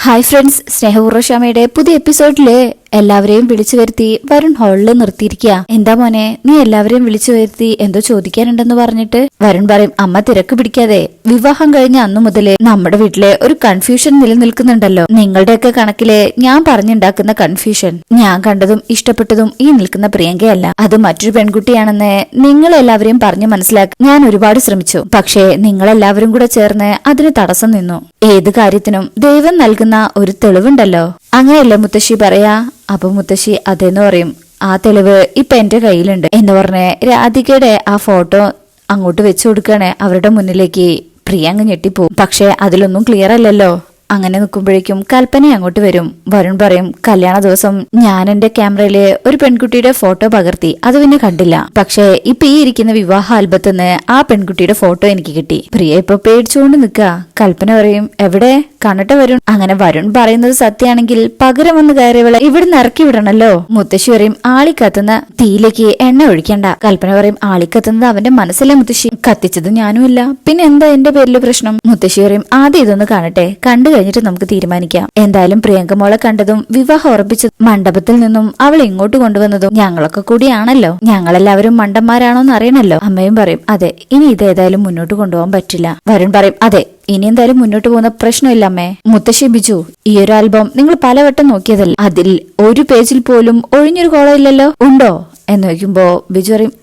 Hi friends, സ്നേഹപൂർവ്വശാമയുടെ പുതിയ എപ്പിസോഡില് എല്ലാവരെയും വിളിച്ചു വരുത്തി വരുൺ ഹാളിൽ നിർത്തിയിരിക്കുക. എന്താ മോനെ, നീ എല്ലാവരെയും വിളിച്ചു വരുത്തി എന്തോ ചോദിക്കാനുണ്ടെന്ന് പറഞ്ഞിട്ട് വരുൺ പറയും, അമ്മ തിരക്ക് പിടിക്കാതെ, വിവാഹം കഴിഞ്ഞ അന്നു മുതലേ നമ്മുടെ വീട്ടിലെ ഒരു കൺഫ്യൂഷൻ നിലനിൽക്കുന്നുണ്ടല്ലോ. നിങ്ങളുടെയൊക്കെ കണക്കിലെ ഞാൻ പറഞ്ഞുണ്ടാക്കുന്ന കൺഫ്യൂഷൻ ഞാൻ കണ്ടതും ഇഷ്ടപ്പെട്ടതും ഈ നിൽക്കുന്ന പ്രിയങ്കയല്ല, അത് മറ്റൊരു പെൺകുട്ടിയാണെന്ന് നിങ്ങളെല്ലാവരെയും പറഞ്ഞു മനസ്സിലാക്കി ഞാൻ ഒരുപാട് ശ്രമിച്ചു. പക്ഷേ നിങ്ങളെല്ലാവരും കൂടെ ചേർന്ന് അതിന് തടസ്സം നിന്നു. ഏത് കാര്യത്തിനും ദൈവം നൽകുന്ന ഒരു തെളിവുണ്ടല്ലോ, അങ്ങനെയല്ലേ മുത്തശ്ശി പറയാ? അപ്പൊ മുത്തശ്ശി അതെന്ന് പറയും. ആ തെളിവ് ഇപ്പൊ എന്റെ കയ്യിലുണ്ട് എന്ന് പറഞ്ഞ് രാധികയുടെ ആ ഫോട്ടോ അങ്ങോട്ട് വെച്ചു കൊടുക്കുകയാണ് അവരുടെ മുന്നിലേക്ക്. പ്രിയ അങ്ങ് ഞെട്ടിപ്പോവും. പക്ഷെ അതിലൊന്നും ക്ലിയർ അല്ലല്ലോ. അങ്ങനെ നിൽക്കുമ്പോഴേക്കും കൽപ്പന അങ്ങോട്ട് വരും. വരുൺ പറയും, കല്യാണ ദിവസം ഞാൻ എന്റെ ക്യാമറയില് ഒരു പെൺകുട്ടിയുടെ ഫോട്ടോ പകർത്തി, അത് പിന്നെ കണ്ടില്ല. പക്ഷെ ഇപ്പൊ ഈ ഇരിക്കുന്ന വിവാഹ ആൽബത്തിന്ന് ആ പെൺകുട്ടിയുടെ ഫോട്ടോ എനിക്ക് കിട്ടി. പ്രിയ ഇപ്പൊ പേടിച്ചുകൊണ്ട് നിൽക്കുക. കൽപ്പന പറയും, എവിടെ കണ്ടിട്ട് വരുൺ? അങ്ങനെ വരുൺ പറയുന്നത് സത്യമാണെങ്കിൽ പകരം വന്ന് കയറിയവളെ ഇവിടുന്ന് ഇറക്കി വിടണല്ലോ. മുത്തശ്ശി പറയും, ആളിക്കത്തുന്ന തീയിലേക്ക് എണ്ണ ഒഴിക്കണ്ട. കൽപ്പന പറയും, ആളിക്കത്തുന്നത് അവന്റെ മനസ്സിലെ മുത്തശ്ശി, കത്തിച്ചത് ഞാനുമില്ല, പിന്നെ എന്താ എന്റെ പേരില് പ്രശ്നം? മുത്തശ്ശി പറയും, ആദ്യം ഇതൊന്ന് കാണട്ടെ, കണ്ടു കഴിഞ്ഞിട്ട് നമുക്ക് തീരുമാനിക്കാം. എന്തായാലും പ്രിയങ്ക മോളെ കണ്ടതും വിവാഹം ഉറപ്പിച്ചതും മണ്ഡപത്തിൽ നിന്നും അവളെ ഇങ്ങോട്ട് കൊണ്ടുവന്നതും ഞങ്ങളൊക്കെ കൂടിയാണല്ലോ. ഞങ്ങളെല്ലാവരും മണ്ടന്മാരാണോന്ന് അറിയണല്ലോ. അമ്മയും പറയും, അതെ, ഇനി ഇതേതായാലും മുന്നോട്ട് കൊണ്ടുപോകാൻ പറ്റില്ല. വരുൺ പറയും, അതെ, ഇനി എന്തായാലും മുന്നോട്ട് പോകുന്ന പ്രശ്നമില്ല അമ്മേ. മുത്തശ്ശി, ബിജു, ഈ ഒരു ആൽബം നിങ്ങൾ പലവട്ടം നോക്കിയതല്ല, അതിൽ ഒരു പേജിൽ പോലും ഒഴിഞ്ഞൊരു കോളം ഇല്ലല്ലോ, ഉണ്ടോ എന്ന് ചോദിക്കുമ്പോ ബിജു പറയും,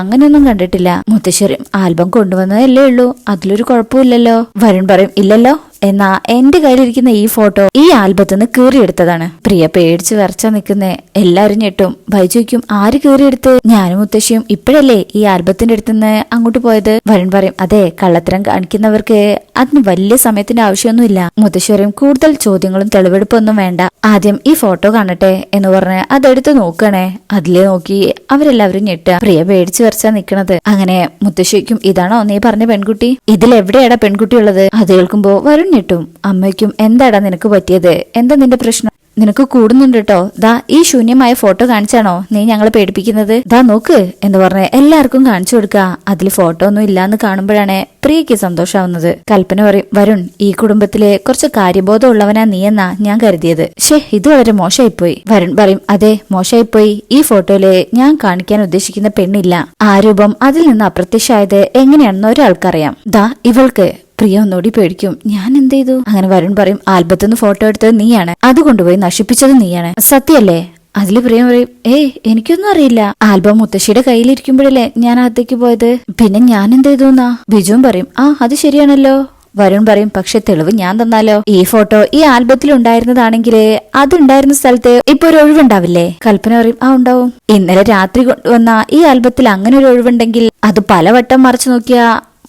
അങ്ങനെയൊന്നും കണ്ടിട്ടില്ല. മുത്തശ്ശി പറയും, ആൽബം കൊണ്ടുവന്നതല്ലേ ഉള്ളൂ, അതിലൊരു കുഴപ്പമില്ലല്ലോ. വരുൺ പറയും, ഇല്ലല്ലോ, എന്നാ എന്റെ കയ്യിലിരിക്കുന്ന ഈ ഫോട്ടോ ഈ ആൽബത്തിന്ന് കീറിയെടുത്തതാണ്. പ്രിയ പേടിച്ച് വരച്ച നിൽക്കുന്നേ. എല്ലാരും ഞെട്ടും. ബൈജുക്കും, ആര് കീറിയെടുത്ത്? ഞാനും മുത്തശ്ശിയും ഇപ്പോഴല്ലേ ഈ ആൽബത്തിന്റെ അടുത്തുനിന്ന് അങ്ങോട്ട് പോയത്. വരുൺ പറയും, അതെ, കള്ളത്തരം കാണിക്കുന്നവർക്ക് അതിന് വലിയ സമയത്തിന്റെ ആവശ്യമൊന്നുമില്ല. മുത്തശ്ശി പറയും, കൂടുതൽ ചോദ്യങ്ങളും തെളിവെടുപ്പൊന്നും വേണ്ട, ആദ്യം ഈ ഫോട്ടോ കാണട്ടെ എന്ന് പറഞ്ഞ് അതെടുത്ത് നോക്കണേ. അതിലേ നോക്കി അവരെല്ലാവരും ഞെട്ടുക. പ്രിയ പേടിച്ച് വരച്ചാ നിക്കണത്. അങ്ങനെ മുത്തശ്ശിക്കും, ഇതാണോ നീ പറഞ്ഞ പെൺകുട്ടി? ഇതിലെവിടെയാടാ പെൺകുട്ടി ഉള്ളത്? അത് കേൾക്കുമ്പോ വരുൺ ഞെട്ടും. അമ്മയ്ക്കും, എന്താടാ നിനക്ക് പറ്റിയത്? എന്താ നിന്റെ പ്രശ്നം? നിനക്ക് കൂടുന്നുണ്ട് കേട്ടോ. ദാ ഈ ശൂന്യമായ ഫോട്ടോ കാണിച്ചാണോ നീ ഞങ്ങളെ പേടിപ്പിക്കുന്നത്? ദാ നോക്ക് എന്ന് പറഞ്ഞ് എല്ലാവർക്കും കാണിച്ചു കൊടുക്കുക. അതിൽ ഫോട്ടോ ഒന്നും ഇല്ലാന്ന് കാണുമ്പോഴാണ് പ്രിയക്ക് സന്തോഷാവുന്നത്. കൽപ്പന പറയും, വരുൺ, ഈ കുടുംബത്തിലെ കുറച്ച് കാര്യബോധം ഉള്ളവനാ നീ എന്നാ ഞാൻ കരുതിയത്. ഇത് വളരെ മോശമായിപ്പോയി. വരുൺ പറയും, അതെ, മോശമായിപ്പോയി. ഈ ഫോട്ടോയില് ഞാൻ കാണിക്കാൻ ഉദ്ദേശിക്കുന്ന പെണ്ണില്ല. ആ രൂപം അതിൽ നിന്ന് അപ്രത്യക്ഷമായത് എങ്ങനെയാണെന്ന് ഒരാൾക്കറിയാം. ദാ ഇവൾക്ക്. പ്രിയ ഒന്നുകൂടി പേടിക്കും, ഞാൻ എന്ത് ചെയ്തു? അങ്ങനെ വരുൺ പറയും, ആൽബത്തിന്ന് ഫോട്ടോ എടുത്തത് നീയാണ്, അത് കൊണ്ടുപോയി നശിപ്പിച്ചത് നീയാണ്, സത്യല്ലേ? അതില് പ്രിയ പറയും, എനിക്കൊന്നും അറിയില്ല. ആൽബം മുത്തശ്ശിയുടെ കയ്യിലിരിക്കുമ്പോഴല്ലേ ഞാൻ അകത്തേക്ക് പോയത്, പിന്നെ ഞാൻ എന്ത് ചെയ്തു? ബിജുവും പറയും, അത് ശരിയാണല്ലോ. വരുൺ പറയും, പക്ഷെ തെളിവ് ഞാൻ തന്നാലോ? ഈ ഫോട്ടോ ഈ ആൽബത്തിൽ ഉണ്ടായിരുന്നതാണെങ്കിൽ അതുണ്ടായിരുന്ന സ്ഥലത്ത് ഇപ്പൊ ഒരു ഒഴിവുണ്ടാവില്ലേ? കൽപ്പന പറയും, ഉണ്ടാവും. ഇന്നലെ രാത്രി കൊണ്ടുവന്ന ഈ ആൽബത്തിൽ അങ്ങനെ ഒരു ഒഴിവുണ്ടെങ്കിൽ അത് പലവട്ടം മറച്ചു നോക്കിയാ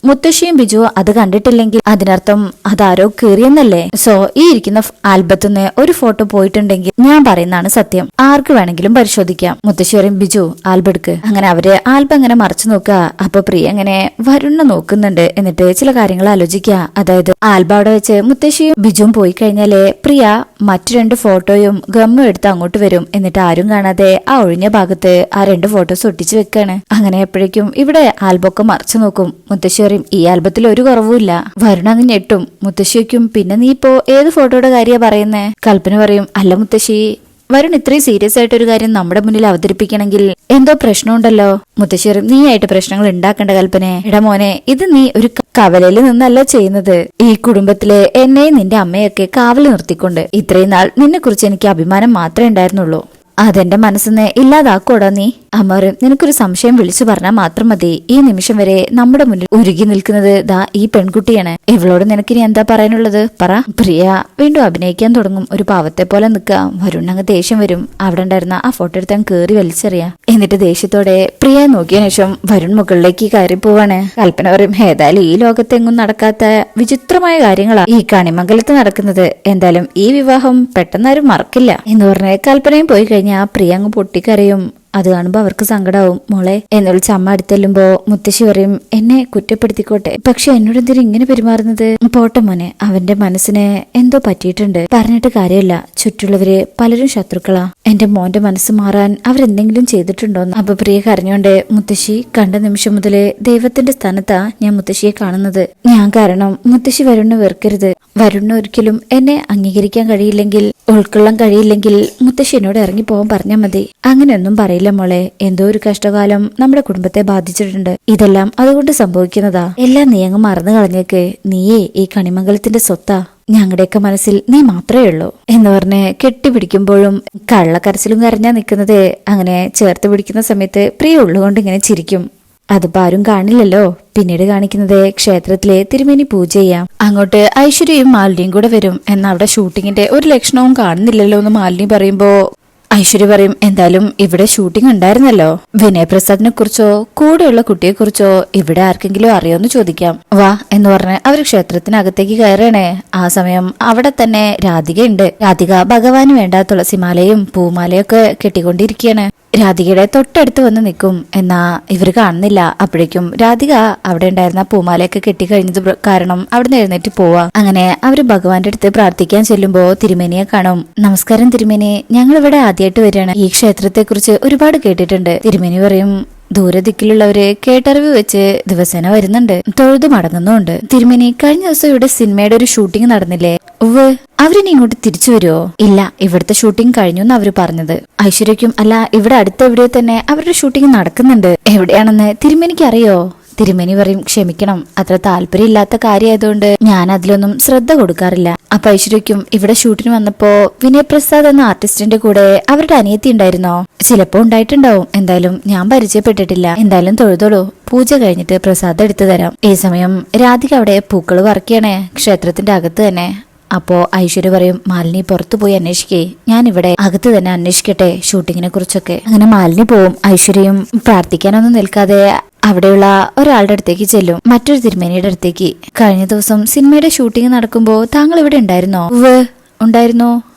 മുത്തശ്ശിയും ബിജുവോ അത് കണ്ടിട്ടില്ലെങ്കിൽ അതിനർത്ഥം അതാരോ കീറിയെന്നല്ലേ. സോ ഈ ഇരിക്കുന്ന ആൽബത്തിന്ന് ഒരു ഫോട്ടോ പോയിട്ടുണ്ടെങ്കിൽ ഞാൻ പറയുന്നതാണ് സത്യം, ആർക്ക് വേണമെങ്കിലും പരിശോധിക്കാം. മുത്തശ്ശി പറയും, ബിജു ആൽബം എടുക്ക്. അങ്ങനെ അവര് ആൽബം അങ്ങനെ മറച്ചു നോക്കുക. അപ്പൊ പ്രിയ അങ്ങനെ വരുണ്ണ നോക്കുന്നുണ്ട്. എന്നിട്ട് ചില കാര്യങ്ങൾ ആലോചിക്കുക. അതായത് ആൽബം അവിടെ വെച്ച് മുത്തശ്ശിയും ബിജുവും പോയി കഴിഞ്ഞാല് പ്രിയ മറ്റു 2 ഫോട്ടോയും ഗമ്മും എടുത്ത് അങ്ങോട്ട് വരും. എന്നിട്ട് ആരും കാണാതെ ആ ഒഴിഞ്ഞ ഭാഗത്ത് ആ 2 ഫോട്ടോസ് ഒട്ടിച്ചു വെക്കാണ്. അങ്ങനെ എപ്പോഴേക്കും ഇവിടെ ആൽബമൊക്കെ മറച്ചു നോക്കും. മുത്തശ്ശി ഈ ആൽബത്തിൽ ഒരു കുറവുമില്ല. വരുൺ അങ്ങ് ഞെട്ടും. മുത്തശ്ശിക്കും, പിന്നെ നീ ഇപ്പോ ഏത് ഫോട്ടോയുടെ കാര്യ പറയുന്നേ? കൽപ്പന പറയും, അല്ല മുത്തശ്ശി, വരുൺ ഇത്രയും സീരിയസ് ആയിട്ട് ഒരു കാര്യം നമ്മുടെ മുന്നിൽ അവതരിപ്പിക്കണമെങ്കിൽ എന്തോ പ്രശ്നമുണ്ടല്ലോ. മുത്തശ്ശി പറയും, നീ ആയിട്ട് പ്രശ്നങ്ങൾ ഉണ്ടാക്കേണ്ട കൽപ്പനെ. എടാ മോനെ, ഇത് നീ ഒരു കവലയിൽ നിന്നല്ല ചെയ്യുന്നത്. ഈ കുടുംബത്തിലെ എന്നെയും നിന്റെ അമ്മയൊക്കെ കാവൽ നിർത്തിക്കൊണ്ട് ഇത്രയും നാൾ നിന്നെ കുറിച്ച് എനിക്ക് അഭിമാനം മാത്രമേ ഉണ്ടായിരുന്നുള്ളൂ. അതെന്റെ മനസ്സിന്ന് ഇല്ലാതാക്കോടാ നീ. അമ്മ പറയും, നിനക്കൊരു സംശയം വിളിച്ചു പറഞ്ഞാൽ മാത്രം മതി. ഈ നിമിഷം വരെ നമ്മുടെ മുന്നിൽ ഉരുകി നിൽക്കുന്നത് ദാ ഈ പെൺകുട്ടിയാണ്. ഇവളോട് നിനക്കിനി എന്താ പറയാനുള്ളത്? പറ. പ്രിയ വീണ്ടും അഭിനയിക്കാൻ തുടങ്ങും. ഒരു പാവത്തെ പോലെ നിൽക്കുക. വരുൺ അങ്ങ് ദേഷ്യം വരും. അവിടെ ഉണ്ടായിരുന്ന ആ ഫോട്ടോ എടുത്ത് അങ്ങ് കേറി വലിച്ചെറിയാ. എന്നിട്ട് ദേഷ്യത്തോടെ പ്രിയ നോക്കിയ ശേഷം വരുൺ മുകളിലേക്ക് കയറി പോവാണ്. കൽപ്പന പറയും, ഏതായാലും ഈ ലോകത്തെങ്ങും നടക്കാത്ത വിചിത്രമായ കാര്യങ്ങളാ ഈ കണിമംഗലത്ത് നടക്കുന്നത്. എന്തായാലും ഈ വിവാഹം പെട്ടെന്നാരും മറക്കില്ല എന്ന് പറഞ്ഞ് കൽപ്പനയും പോയി കഴിഞ്ഞാൽ പ്രിയ അങ്ങ് പൊട്ടിക്കരയും. അത് കാണുമ്പോ അവർക്ക് സങ്കടാവും. മോളെ എന്ന് വിളിച്ച് അമ്മ അടുത്തെല്ലുമ്പോ മുത്തശ്ശി പറയും, എന്നെ കുറ്റപ്പെടുത്തിക്കോട്ടെ, പക്ഷെ എന്നോട് എന്തിനും ഇങ്ങനെ പെരുമാറുന്നത്? പോട്ടെ മോനെ, അവന്റെ മനസ്സിന് എന്തോ പറ്റിയിട്ടുണ്ട്, പറഞ്ഞിട്ട് കാര്യമില്ല. ചുറ്റുള്ളവര് പലരും ശത്രുക്കളാ. എന്റെ മോന്റെ മനസ്സ് മാറാൻ അവരെന്തെങ്കിലും ചെയ്തിട്ടുണ്ടോന്ന്. അപ്പൊ പ്രിയ കരഞ്ഞോണ്ട്, മുത്തശ്ശി, കണ്ട നിമിഷം മുതല് ദൈവത്തിന്റെ സ്ഥാനത്താ ഞാൻ മുത്തശ്ശിയെ കാണുന്നത്. ഞാൻ കാരണം മുത്തശ്ശി വരുണിനെ വെറുക്കരുത്. വരുണിന് ഒരിക്കലും എന്നെ അംഗീകരിക്കാൻ കഴിയില്ലെങ്കിൽ, ഉൾക്കൊള്ളാൻ കഴിയില്ലെങ്കിൽ മുത്തശ്ശി എന്നോട് ഇറങ്ങി പോകാൻ പറഞ്ഞാൽ മതി. അങ്ങനെയൊന്നും പറയില്ല മോളെ. എന്തോ ഒരു കഷ്ടകാലം നമ്മുടെ കുടുംബത്തെ ബാധിച്ചിട്ടുണ്ട്. ഇതെല്ലാം അതുകൊണ്ട് സംഭവിക്കുന്നതാ. എല്ലാം നീ അങ്ങ് മറന്നു കളഞ്ഞേക്ക്. നീയേ ഈ കണിമംഗലത്തിന്റെ സ്വത്താ. ഞങ്ങളുടെയൊക്കെ മനസ്സിൽ നീ മാത്രമേ ഉള്ളൂ എന്ന് പറഞ്ഞ് കെട്ടിപ്പിടിക്കുമ്പോഴും കള്ളക്കരച്ചിലും കരഞ്ഞാ നിൽക്കുന്നത്. അങ്ങനെ ചേർത്ത് പിടിക്കുന്ന സമയത്ത് പ്രിയ ഉള്ളുകൊണ്ട് ഇങ്ങനെ ചിരിക്കും. അതിപ്പോ ആരും കാണില്ലല്ലോ. പിന്നീട് കാണിക്കുന്നത് ക്ഷേത്രത്തിലെ തിരുമേനി പൂജ ചെയ്യാം. അങ്ങോട്ട് ഐശ്വര്യയും മാലിന്യം കൂടെ വരും. എന്നാൽ അവിടെ ഷൂട്ടിങ്ങിന്റെ ഒരു ലക്ഷണവും കാണുന്നില്ലല്ലോ എന്ന് മാലിനി പറയുമ്പോ ഐശ്വര്യ പറയും, എന്തായാലും ഇവിടെ ഷൂട്ടിംഗ് ഉണ്ടായിരുന്നല്ലോ. വിനയപ്രസാദിനെ കുറിച്ചോ കൂടെയുള്ള കുട്ടിയെ കുറിച്ചോ ഇവിടെ ആർക്കെങ്കിലും അറിയോന്ന് ചോദിക്കാം, വാ എന്ന് പറഞ്ഞ് അവർ ക്ഷേത്രത്തിനകത്തേക്ക് കയറണേ. ആ സമയം അവിടെ തന്നെ രാധികയുണ്ട്. രാധിക ഭഗവാന് വേണ്ട തുളസിമാലയും പൂമാലയൊക്കെ കെട്ടിക്കൊണ്ടിരിക്കുകയാണ്. രാധികയുടെ തൊട്ടടുത്ത് വന്ന് നിൽക്കും. എന്നാ ഇവര് കാണുന്നില്ല. അപ്പോഴേക്കും രാധിക അവിടെ ഉണ്ടായിരുന്ന പൂമാലയൊക്കെ കെട്ടിക്കഴിഞ്ഞത് കാരണം അവിടുന്ന് എഴുന്നേറ്റ് പോവാ. അങ്ങനെ അവര് ഭഗവാന്റെ അടുത്ത് പ്രാർത്ഥിക്കാൻ ചെല്ലുമ്പോ തിരുമേനിയെ കാണും. നമസ്കാരം തിരുമേനി, ഞങ്ങൾ ഇവിടെ ആദ്യമായിട്ട് വരികയാണ്. ഈ ക്ഷേത്രത്തെ കുറിച്ച് ഒരുപാട് കേട്ടിട്ടുണ്ട്. തിരുമേനി പറയും, ദൂരദിക്കിലുള്ളവര് കേട്ടറിവ് വെച്ച് ദിവസേന വരുന്നുണ്ട്, തൊഴുതു മടങ്ങുന്നുണ്ട്. തിരുമേനി, കഴിഞ്ഞ ദിവസം ഇവിടെ സിനിമയുടെ ഒരു ഷൂട്ടിംഗ് നടന്നില്ലേ? ഉവ്വ്. അവരിനി ഇങ്ങോട്ട് തിരിച്ചു വരുമോ? ഇല്ല, ഇവിടുത്തെ ഷൂട്ടിംഗ് കഴിഞ്ഞു എന്ന് അവര് പറഞ്ഞത്. ഐശ്വര്യക്കും അല്ല, ഇവിടെ അടുത്ത എവിടെയോ തന്നെ അവരുടെ ഷൂട്ടിംഗ് നടക്കുന്നുണ്ട്. എവിടെയാണെന്ന് തിരുമേനിക്ക് അറിയോ? തിരുമേനി പറയും, ക്ഷമിക്കണം, അത്ര താല്പര്യമില്ലാത്ത കാര്യമായതുകൊണ്ട് ഞാൻ അതിലൊന്നും ശ്രദ്ധ കൊടുക്കാറില്ല. അപ്പൊ ഐശ്വര്യക്കും, ഇവിടെ ഷൂട്ടിന് വന്നപ്പോ വിനയപ്രസാദ് എന്ന ആർട്ടിസ്റ്റിന്റെ കൂടെ അവരുടെ അനിയത്തി ഉണ്ടായിരുന്നോ? ചിലപ്പോ ഉണ്ടായിട്ടുണ്ടാവും. എന്തായാലും ഞാൻ പരിചയപ്പെട്ടിട്ടില്ല. എന്തായാലും തൊഴുതോളൂ, പൂജ കഴിഞ്ഞിട്ട് പ്രസാദം എടുത്തു തരാം. ഈ സമയം രാധിക അവിടെ പൂക്കൾ വറക്കുകയാണേ, ക്ഷേത്രത്തിന്റെ അകത്ത് തന്നെ. അപ്പോ ഐശ്വര്യ പറയും, മാലിനി പുറത്തു പോയി അന്വേഷിക്കേ, ഞാൻ ഇവിടെ അകത്ത് തന്നെ അന്വേഷിക്കട്ടെ ഷൂട്ടിങ്ങിനെ കുറിച്ചൊക്കെ. അങ്ങനെ മാലിനി പോവും. ഐശ്വര്യയും പ്രാർത്ഥിക്കാനൊന്നും നിൽക്കാതെ അവിടെയുള്ള ഒരാളുടെ അടുത്തേക്ക് ചെല്ലും, മറ്റൊരു തിരുമേനിയുടെ അടുത്തേക്ക്. കഴിഞ്ഞ ദിവസം സിനിമയുടെ ഷൂട്ടിംഗ് നടക്കുമ്പോ താങ്കൾ ഇവിടെ ഉണ്ടായിരുന്നോ? ഉണ്ടായിരുന്നോ?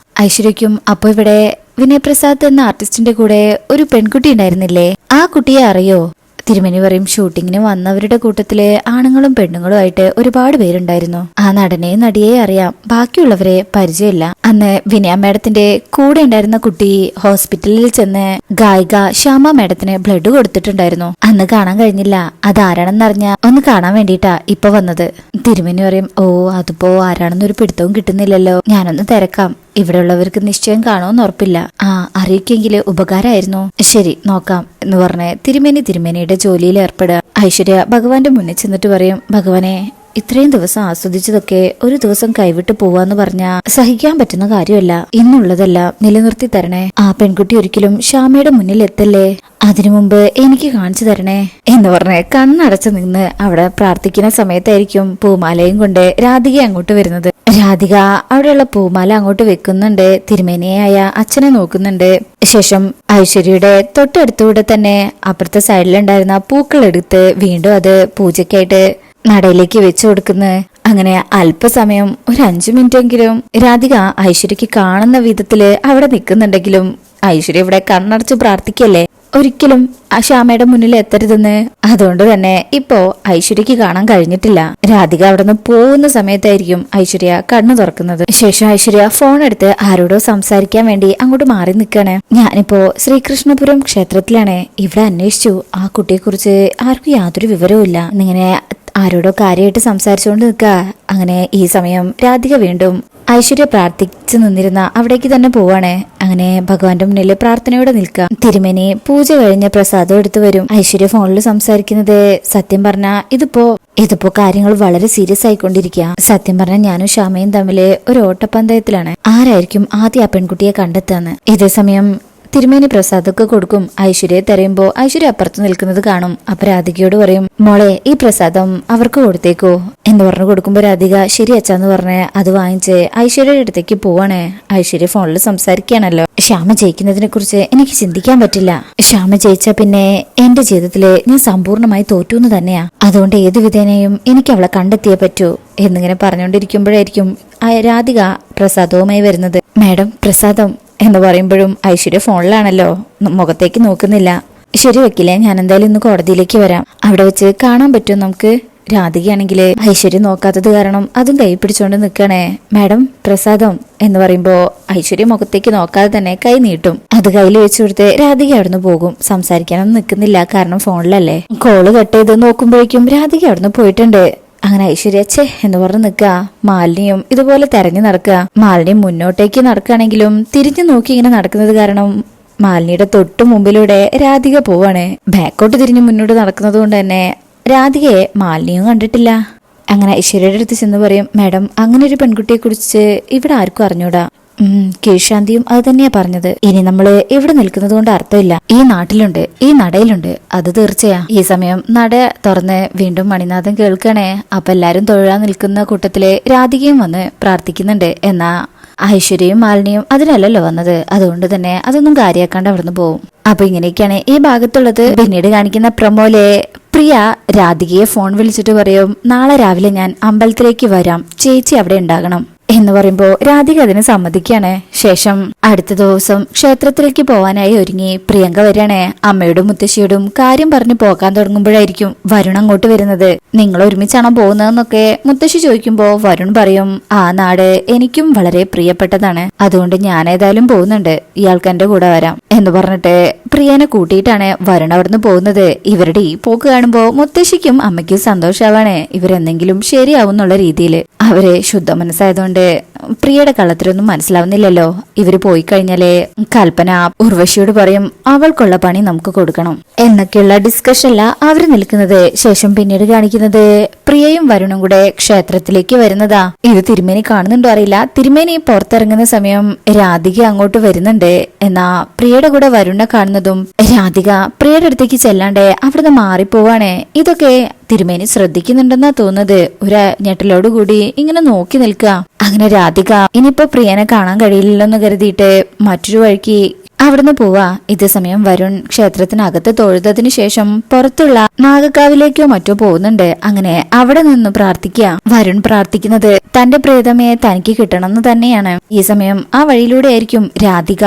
ഐശ്വര്യക്കും, അപ്പൊ ഇവിടെ വിനയപ്രസാദ് എന്ന ആർട്ടിസ്റ്റിന്റെ കൂടെ ഒരു പെൺകുട്ടി ഉണ്ടായിരുന്നില്ലേ, ആ കുട്ടിയെ അറിയോ? തിരുമേനി പറയും, ഷൂട്ടിങ്ങിന് വന്നവരുടെ കൂട്ടത്തില് ആണുങ്ങളും പെണ്ണുങ്ങളും ആയിട്ട് ഒരുപാട് പേരുണ്ടായിരുന്നു. ആ നടനെയും നടിയെയും അറിയാം, ബാക്കിയുള്ളവരെ പരിചയമില്ല. അന്ന് വിനയ മേഡത്തിന്റെ കൂടെ ഉണ്ടായിരുന്ന കുട്ടി ഹോസ്പിറ്റലിൽ ചെന്ന് ഗായിക ശ്യാമ മേഡത്തിന് ബ്ലഡ് കൊടുത്തിട്ടുണ്ടായിരുന്നു. അന്ന് കാണാൻ കഴിഞ്ഞില്ല. അതാരാണെന്നറിഞ്ഞ ഒന്ന് കാണാൻ വേണ്ടിട്ടാ ഇപ്പൊ വന്നത്. തിരുമേനി പറയും, ഓ അതിപ്പോ ആരാണെന്നൊരു പിടുത്തവും കിട്ടുന്നില്ലല്ലോ, ഞാനൊന്ന് തിരക്കാം. ഇവിടെ ഉള്ളവർക്ക് നിശ്ചയം കാണുമെന്ന് ഉറപ്പില്ല. ആ, അറിയിക്കെങ്കില് ഉപകാരമായിരുന്നു. ശരി, നോക്കാം എന്ന് പറഞ്ഞ് തിരുമേനിയുടെ ജോലിയിൽ ഏർപ്പെടുക. ഐശ്വര്യ ഭഗവാന്റെ മുന്നിൽ ചെന്നിട്ട് പറയും, ഭഗവാനെ, ഇത്രയും ദിവസം ആസ്വദിച്ചതൊക്കെ ഒരു ദിവസം കൈവിട്ട് പോവാന്ന് പറഞ്ഞാ സഹിക്കാൻ പറ്റുന്ന കാര്യമല്ല. ഇന്നുള്ളതെല്ലാം നിലനിർത്തി തരണേ. ആ പെൺകുട്ടി ഒരിക്കലും ശ്യാമയുടെ മുന്നിൽ എത്തല്ലേ. അതിനു മുമ്പ് എനിക്ക് കാണിച്ചു തരണേ എന്ന് പറഞ്ഞ് കണ്ണടച്ചു നിന്ന് അവിടെ പ്രാർത്ഥിക്കുന്ന സമയത്തായിരിക്കും പൂമാലയും കൊണ്ട് രാധിക അങ്ങോട്ട് വരുന്നത്. രാധിക അവിടെയുള്ള പൂമാല അങ്ങോട്ട് വെക്കുന്നുണ്ട്. തിരുമേനിയായ അച്ഛനെ നോക്കുന്നുണ്ട്. ശേഷം ഐശ്വര്യയുടെ തൊട്ടടുത്തൂടെ തന്നെ അപ്പുറത്തെ സൈഡിലുണ്ടായിരുന്ന പൂക്കൾ എടുത്ത് വീണ്ടും അത് പൂജയ്ക്കായിട്ട് നടയിലേക്ക് വെച്ചു കൊടുക്കുന്നു. അങ്ങനെ അല്പസമയം ഒരു 5 മിനിറ്റെങ്കിലും രാധിക ഐശ്വര്യക്ക് കാണുന്ന വിധത്തില് അവിടെ നിൽക്കുന്നുണ്ടെങ്കിലും ഐശ്വര്യ ഇവിടെ കണ്ണടച്ച് പ്രാർത്ഥിക്കല്ലേ, ഒരിക്കലും ആ ശ്യാമയുടെ മുന്നിൽ എത്തരുതെന്ന്. അതുകൊണ്ട് തന്നെ ഇപ്പോ ഐശ്വര്യക്ക് കാണാൻ കഴിഞ്ഞിട്ടില്ല. രാധിക അവിടെ നിന്ന് പോകുന്ന സമയത്തായിരിക്കും ഐശ്വര്യ കണ്ണു തുറക്കുന്നത്. ശേഷം ഐശ്വര്യ ഫോൺ എടുത്ത് ആരോടോ സംസാരിക്കാൻ വേണ്ടി അങ്ങോട്ട് മാറി നിൽക്കാണ്. ഞാനിപ്പോ ശ്രീകൃഷ്ണപുരം ക്ഷേത്രത്തിലാണ്. ഇവിടെ അന്വേഷിച്ചു, ആ കുട്ടിയെ കുറിച്ച് ആർക്കും യാതൊരു വിവരവും ഇല്ല എന്നിങ്ങനെ ആരോടോ കാര്യമായിട്ട് സംസാരിച്ചുകൊണ്ട് നിൽക്കുക. അങ്ങനെ ഈ സമയം രാധിക വീണ്ടും ഐശ്വര്യ പ്രാർത്ഥിച്ചു നിന്നിരുന്ന അവിടേക്ക് തന്നെ പോവാണ്. അങ്ങനെ ഭഗവാന്റെ മുന്നിൽ പ്രാർത്ഥനയോടെ നിൽക്കുക. തിരുമേനി പൂജ കഴിഞ്ഞ പ്രസാദം എടുത്തു വരും. ഐശ്വര്യ ഫോണിൽ സംസാരിക്കുന്നത്, സത്യം പറഞ്ഞ ഇതിപ്പോ കാര്യങ്ങൾ വളരെ സീരിയസ് ആയിക്കൊണ്ടിരിക്കുക. സത്യം പറഞ്ഞ ഞാനും ശ്യാമയും തമ്മില് ഒരു ഓട്ടപ്പന്തയത്തിലാണ്. ആരായിരിക്കും ആദ്യം ആ പെൺകുട്ടിയെ കണ്ടെത്താന്ന്. ഇതേ സമയം തിരുമേനി പ്രസാദൊക്കെ കൊടുക്കും. ഐശ്വര്യയെ തെരയുമ്പോ ഐശ്വര്യ അപ്പുറത്ത് നിൽക്കുന്നത് കാണും. അപ്പൊ രാധികയോട് പറയും, മോളെ, ഈ പ്രസാദം അവർക്ക് കൊടുത്തേക്കോ എന്ന് പറഞ്ഞു കൊടുക്കുമ്പോ രാധിക ശരി അച്ഛാന്ന് പറഞ്ഞ് അത് വാങ്ങിച്ച് ഐശ്വര്യയുടെ അടുത്തേക്ക് പോവാണ്. ഐശ്വര്യ ഫോണിൽ സംസാരിക്കുകയാണല്ലോ. ശ്യാമ ജയിക്കുന്നതിനെ കുറിച്ച് എനിക്ക് ചിന്തിക്കാൻ പറ്റില്ല. ശ്യാമ ജയിച്ച പിന്നെ എന്റെ ജീവിതത്തില് ഞാൻ സമ്പൂർണ്ണമായി തോറ്റൂന്ന് തന്നെയാ. അതുകൊണ്ട് ഏതു വിധേനയും എനിക്ക് അവളെ കണ്ടെത്തിയേ പറ്റൂ എന്നിങ്ങനെ പറഞ്ഞുകൊണ്ടിരിക്കുമ്പോഴായിരിക്കും രാധിക പ്രസാദവുമായി വരുന്നത്. മാഡം പ്രസാദം എന്ന് പറയുമ്പോഴും ഐശ്വര്യ ഫോണിലാണല്ലോ, മുഖത്തേക്ക് നോക്കുന്നില്ല. ശരി വെക്കില്ലേ, ഞാൻ എന്തായാലും ഇന്ന് കോടതിയിലേക്ക് വരാം, അവിടെ വെച്ച് കാണാൻ പറ്റും നമുക്ക്. രാധികയാണെങ്കിൽ ഐശ്വര്യ നോക്കാത്തത് കാരണം അതും കൈ പിടിച്ചോണ്ട് നിൽക്കണേ. മാഡം പ്രസാദം എന്ന് പറയുമ്പോ ഐശ്വര്യ മുഖത്തേക്ക് നോക്കാതെ തന്നെ കൈ നീട്ടും. അത് കയ്യിൽ വെച്ചു കൊടുത്ത് രാധിക അവിടുന്ന് പോകും. സംസാരിക്കാനൊന്നും നിൽക്കുന്നില്ല, കാരണം ഫോണിലല്ലേ. കോള് കട്ട് ചെയ്ത് നോക്കുമ്പോഴേക്കും രാധിക അവിടുന്ന് പോയിട്ടുണ്ട്. അങ്ങനെ ഐശ്വര്യ ഛേ എന്ന് പറഞ്ഞ് നിൽക്കുക. മാലിനിയും ഇതുപോലെ തെരഞ്ഞു നടക്കുക. മാലിനി മുന്നോട്ടേക്ക് നടക്കുകയാണെങ്കിലും തിരിഞ്ഞു നോക്കി ഇങ്ങനെ നടക്കുന്നത് കാരണം മാലിനിയുടെ തൊട്ടു മുമ്പിലൂടെ രാധിക പോവാണ്. ബാക്കോട്ട് തിരിഞ്ഞ് മുന്നോട്ട് നടക്കുന്നത് കൊണ്ട് തന്നെ രാധികയെ മാലിനിയും കണ്ടിട്ടില്ല. അങ്ങനെ ഐശ്വര്യയുടെ അടുത്ത് ചെന്ന് പറയും, മാഡം അങ്ങനെ ഒരു പെൺകുട്ടിയെ കുറിച്ച് ഇവിടെ ആർക്കും അറിഞ്ഞൂടാ. കീഴ്ശാന്തിയും അത് തന്നെയാ പറഞ്ഞത്. ഇനി നമ്മള് ഇവിടെ നിൽക്കുന്നത് കൊണ്ട് അർത്ഥമില്ല. ഈ നാട്ടിലുണ്ട്, ഈ നടയിലുണ്ട്, അത് തീർച്ചയാ. ഈ സമയം നട തുറന്ന് വീണ്ടും മണിനാഥൻ കേൾക്കണേ. അപ്പൊ എല്ലാരും തൊഴാൻ നിൽക്കുന്ന കൂട്ടത്തില് രാധികയും വന്ന് പ്രാർത്ഥിക്കുന്നുണ്ട്. എന്നാ ഐശ്വര്യയും മാലിനിയും അതിനല്ലല്ലോ വന്നത്, അതുകൊണ്ട് തന്നെ അതൊന്നും കാര്യാക്കാണ്ട് അവിടുന്ന് പോവും. അപ്പൊ ഇങ്ങനെയൊക്കെയാണ് ഈ ഭാഗത്തുള്ളത്. പിന്നീട് കാണിക്കുന്ന പ്രമോലെ പ്രിയ രാധികയെ ഫോൺ വിളിച്ചിട്ട് പറയും, നാളെ രാവിലെ ഞാൻ അമ്പലത്തിലേക്ക് വരാം, ചേച്ചി അവിടെ ഉണ്ടാകണം എന്ന് പറയുമ്പോ രാധിക അതിന് സമ്മതിക്കാണ്. ശേഷം അടുത്ത ദിവസം ക്ഷേത്രത്തിലേക്ക് പോവാനായി ഒരുങ്ങി പ്രിയങ്ക വരികയാണ്. അമ്മയോടും മുത്തശ്ശിയോടും കാര്യം പറഞ്ഞു പോകാൻ തുടങ്ങുമ്പോഴായിരിക്കും വരുൺ അങ്ങോട്ട് വരുന്നത്. നിങ്ങൾ ഒരുമിച്ചാണോ പോകുന്നതെന്നൊക്കെ മുത്തശ്ശി ചോദിക്കുമ്പോ വരുൺ പറയും, ആ നാട് എനിക്കും വളരെ പ്രിയപ്പെട്ടതാണ്, അതുകൊണ്ട് ഞാൻ ഏതായാലും പോകുന്നുണ്ട്, ഇയാൾക്ക് എന്റെ കൂടെ വരാം എന്ന് പറഞ്ഞിട്ട് പ്രിയനെ കൂട്ടിയിട്ടാണ് വരുൺ അവിടുന്ന് പോകുന്നത്. ഇവരുടെ ഈ പോക്ക് കാണുമ്പോ മുത്തശ്ശിക്കും അമ്മയ്ക്കും സന്തോഷാവാണ്. ഇവരെന്തെങ്കിലും ശരിയാവുന്നുള്ള രീതിയിൽ. അവര് ശുദ്ധ മനസ്സായതുകൊണ്ട് പ്രിയയുടെ കള്ളത്തിലൊന്നും മനസ്സിലാവുന്നില്ലല്ലോ. ഇവര് പോയി കഴിഞ്ഞാലേ കൽപ്പന ഉർവശിയോട് പറയും, അവൾക്കുള്ള പണി നമുക്ക് കൊടുക്കണം എന്നൊക്കെയുള്ള ഡിസ്കഷനല്ല അവര് നിൽക്കുന്നത്. ശേഷം പിന്നീട് കാണിക്കുന്നത് പ്രിയയും വരുണും കൂടെ ക്ഷേത്രത്തിലേക്ക് വരുന്നതാ. ഇത് തിരുമേനി കാണുന്നുണ്ടോ അറിയില്ല. തിരുമേനി പുറത്തിറങ്ങുന്ന സമയം രാധിക അങ്ങോട്ട് വരുന്നുണ്ട്. എന്നാ പ്രിയയുടെ കൂടെ വരുണിനെ കാണുന്നതും രാധിക പ്രിയയുടെ അടുത്തേക്ക് ചെല്ലാണ്ട് അവിടുന്ന് മാറിപ്പോവാണ്. ഇതൊക്കെ തിരുമേനി ശ്രദ്ധിക്കുന്നുണ്ടെന്നാ തോന്നുന്നത്. ഒരു ഞെട്ടലോടുകൂടി ഇങ്ങനെ നോക്കി നിൽക്കുക. അങ്ങനെ രാധിക ഇനിയിപ്പോ പ്രിയനെ കാണാൻ കഴിയില്ലെന്ന് കരുതിയിട്ട് മറ്റൊരു വഴിക്ക് അവിടുന്ന് പോവാ. ഇതേ സമയം വരുൺ ക്ഷേത്രത്തിനകത്ത് തൊഴുതതിനു ശേഷം പുറത്തുള്ള നാഗക്കാവിലേക്കോ മറ്റോ പോകുന്നുണ്ട്. അങ്ങനെ അവിടെ നിന്ന് പ്രാർത്ഥിക്കുക. വരുൺ പ്രാർത്ഥിക്കുന്നത് തന്റെ പ്രിയതമയെ തനിക്ക് കിട്ടണമെന്ന് തന്നെയാണ്. ഈ സമയം ആ വഴിയിലൂടെ ആയിരിക്കും രാധിക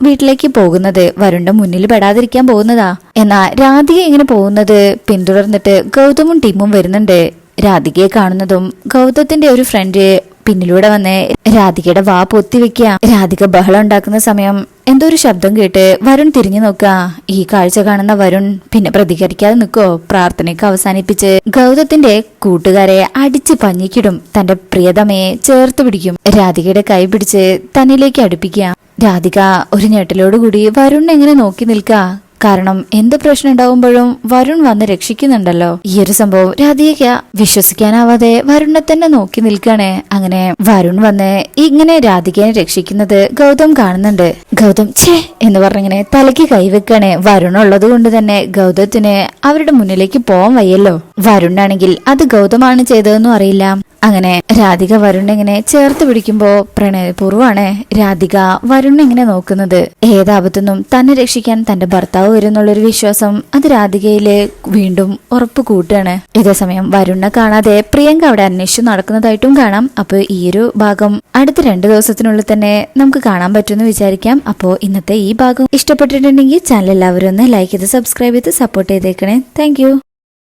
വീട്ടിലേക്ക് പോകുന്നത്. വരുണിന്റെ മുന്നിൽ പെടാതിരിക്കാൻ പോകുന്നതാ. എന്നാ രാധിക ഇങ്ങനെ പോകുന്നത് പിന്തുടർന്നിട്ട് ഗൗതമും ടീമും വരുന്നുണ്ട്. രാധികയെ കാണുന്നതും ഗൗതത്തിന്റെ ഒരു ഫ്രണ്ട് പിന്നിലൂടെ വന്ന് രാധികയുടെ വാ പൊത്തിവെക്കുക. രാധിക ബഹളം ഉണ്ടാക്കുന്ന സമയം എന്തോ ഒരു ശബ്ദം കേട്ട് വരുൺ തിരിഞ്ഞു നോക്കുക. ഈ കാഴ്ച കാണുന്ന വരുൺ പിന്നെ പ്രതികരിക്കാതെ നിൽക്കോ. പ്രാർത്ഥനയ്ക്ക് അവസാനിപ്പിച്ച് ഗൗതത്തിന്റെ കൂട്ടുകാരെ അടിച്ച് പഞ്ഞിക്കിടും. തന്റെ പ്രിയതമയെ ചേർത്ത് പിടിക്കും. രാധികയുടെ കൈ പിടിച്ച് തന്നിലേക്ക് അടുപ്പിക്കുക. രാധിക ഒരു ഞെട്ടലോടുകൂടി വരുണിനെ എങ്ങനെ നോക്കി നിൽക്കുക. കാരണം എന്ത് പ്രശ്നം ഉണ്ടാവുമ്പോഴും വരുൺ വന്ന് രക്ഷിക്കുന്നുണ്ടല്ലോ. ഈ ഒരു സംഭവം രാധിക വിശ്വസിക്കാനാവാതെ വരുണിനെ തന്നെ നോക്കി നിൽക്കാണ്. അങ്ങനെ വരുൺ വന്ന് ഇങ്ങനെ രാധികയെ രക്ഷിക്കുന്നത് ഗൗതം കാണുന്നുണ്ട്. ഗൗതം ഛേ എന്ന് പറഞ്ഞിങ്ങനെ തലയ്ക്ക് കൈവെക്കാണ്. വരുൺ ഉള്ളത് കൊണ്ട് തന്നെ ഗൗതത്തിന് അവരുടെ മുന്നിലേക്ക് പോവാൻ വയ്യല്ലോ. വരുണാണെങ്കിൽ അത് ഗൗതമാണ് ചെയ്തതെന്നും അറിയില്ല. അങ്ങനെ രാധിക വരുണിനെ ഇങ്ങനെ ചേർത്ത് പിടിക്കുമ്പോ പ്രണയപൂർവ്വമാണ് രാധിക വരുണിനെ ഇങ്ങനെ നോക്കുന്നത്. ഏതാപത്തുനിന്നും തന്നെ രക്ഷിക്കാൻ തന്റെ ഭർത്താവ് വരുന്നുള്ളൊരു വിശ്വാസം അത് രാധികയില് വീണ്ടും ഉറപ്പ് കൂട്ടുകയാണ്. ഇതേസമയം വരുണിനെ കാണാതെ പ്രിയങ്ക അവിടെ അന്വേഷിച്ചു നടക്കുന്നതായിട്ടും കാണാം. അപ്പൊ ഈ ഒരു ഭാഗം അടുത്ത 2 ദിവസത്തിനുള്ളിൽ തന്നെ നമുക്ക് കാണാൻ പറ്റുമെന്ന് വിചാരിക്കാം. അപ്പോ ഇന്നത്തെ ഈ ഭാഗം ഇഷ്ടപ്പെട്ടിട്ടുണ്ടെങ്കിൽ ചാനൽ എല്ലാവരും ഒന്ന് ലൈക്ക് ചെയ്ത് സബ്സ്ക്രൈബ് ചെയ്ത് സപ്പോർട്ട് ചെയ്തേക്കണേ. താങ്ക്